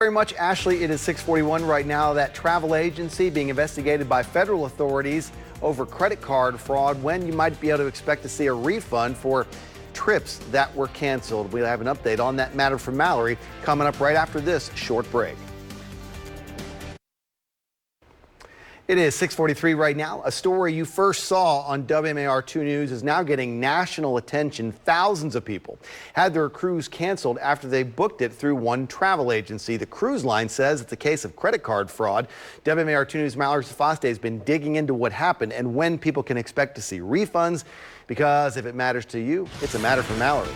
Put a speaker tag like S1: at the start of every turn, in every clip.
S1: Very much, Ashley. It is 6:41 right now. That travel agency being investigated by federal authorities over credit card fraud, when you might be able to expect to see a refund for trips that were canceled. We'll have an update on that matter from Mallory coming up right after this short break. It is 6:43 right now. A story you first saw on WMAR2 News is now getting national attention. Thousands of people had their cruise canceled after they booked it through one travel agency. The cruise line says it's a case of credit card fraud. WMAR2 News' Mallory Sofastaei has been digging into what happened and when people can expect to see refunds, because if it matters to you, it's a matter for Mallory.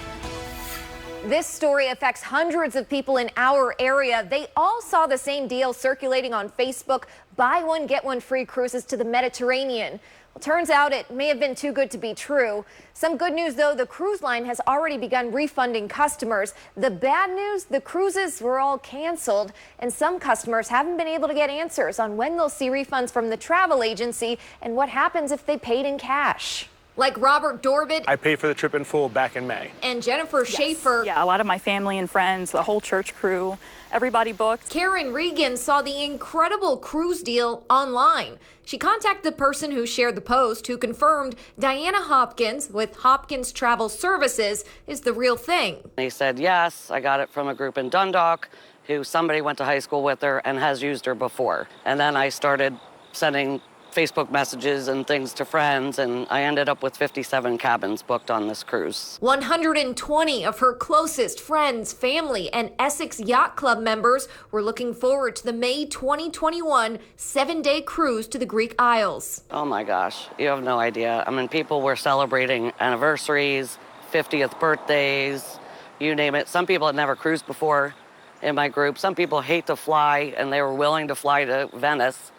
S2: This story affects hundreds of people in our area. They all saw the same deal circulating on Facebook: buy one, get one free cruises to the Mediterranean. Well, turns out it may have been too good to be true. Some good news, though: the cruise line has already begun refunding customers. The bad news: the cruises were all canceled, and some customers haven't been able to get answers on when they'll see refunds from the travel agency and what happens if they paid in cash. Like Robert Dorbit.
S3: I paid for the trip in full back in May.
S2: And Jennifer Schaefer.
S4: Yeah, a lot of my family and friends, the whole church crew, everybody booked.
S2: Karen Regan saw the incredible cruise deal online. She contacted the person who shared the post, who confirmed Diana Hopkins with Hopkins Travel Services is the real thing.
S5: He said, yes, I got it from a group in Dundalk who somebody went to high school with her and has used her before. And then I started sending Facebook messages and things to friends, and I ended up with 57 cabins booked on this cruise.
S2: 120 of her closest friends, family, and Essex Yacht Club members were looking forward to the May 2021 7-day cruise to the Greek Isles.
S5: Oh my gosh, you have no idea. I mean, people were celebrating anniversaries, 50th birthdays, you name it. Some people had never cruised before in my group. Some people hate to fly, and they were willing to fly to Venice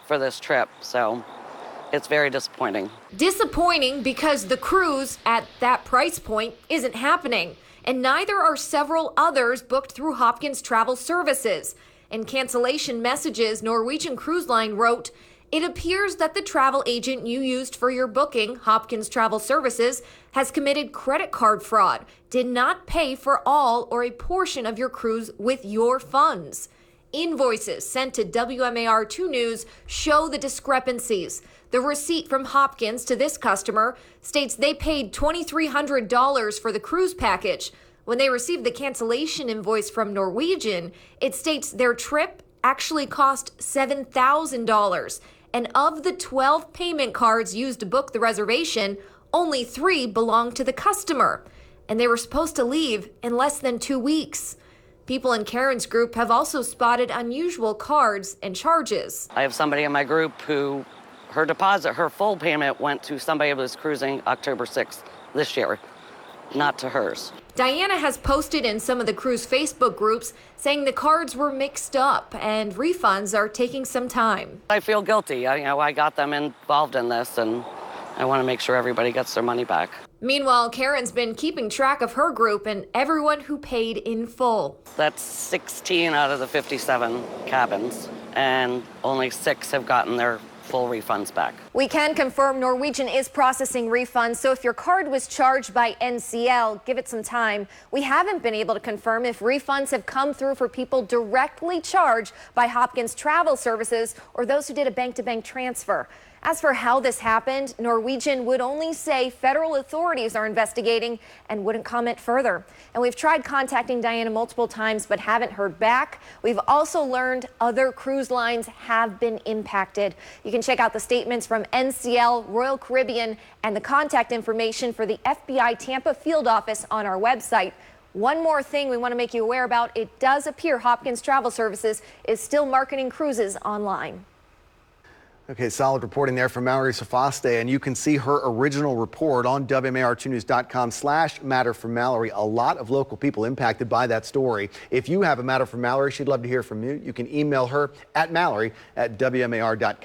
S5: for this trip, so it's very disappointing.
S2: Disappointing because the cruise at that price point isn't happening, and neither are several others booked through Hopkins Travel Services. In cancellation messages, Norwegian Cruise Line wrote, "It appears that the travel agent you used for your booking, Hopkins Travel Services, has committed credit card fraud, did not pay for all or a portion of your cruise with your funds." Invoices sent to WMAR2 News show the discrepancies. The receipt from Hopkins to this customer states they paid $2,300 for the cruise package. When they received the cancellation invoice from Norwegian, it states their trip actually cost $7,000. And of the 12 payment cards used to book the reservation, only 3 belonged to the customer. And they were supposed to leave in less than 2 weeks. People in Karen's group have also spotted unusual cards and charges.
S5: I have somebody in my group who her deposit, her full payment went to somebody who was cruising October 6th this year, not to hers.
S2: Diana has posted in some of the cruise Facebook groups saying the cards were mixed up and refunds are taking some time.
S5: I feel guilty. I got them involved in this, and I want to make sure everybody gets their money back.
S2: Meanwhile, Karen's been keeping track of her group and everyone who paid in full.
S5: That's 16 out of the 57 cabins, and only 6 have gotten their full refunds back.
S2: We can confirm Norwegian is processing refunds, so if your card was charged by NCL, give it some time. We haven't been able to confirm if refunds have come through for people directly charged by Hopkins Travel Services or those who did a bank-to-bank transfer. As for how this happened, Norwegian would only say federal authorities are investigating and wouldn't comment further. And we've tried contacting Diana multiple times but haven't heard back. We've also learned other cruise lines have been impacted. You can check out the statements from NCL, Royal Caribbean, and the contact information for the FBI Tampa field office on our website. One more thing we want to make you aware about: it does appear Hopkins Travel Services is still marketing cruises online.
S1: Okay, solid reporting there from Mallory Sofastaei, and you can see her original report on WMAR2news.com/matter for Mallory. A lot of local people impacted by that story. If you have a matter for Mallory, she'd love to hear from you. You can email her at Mallory@WMAR.com.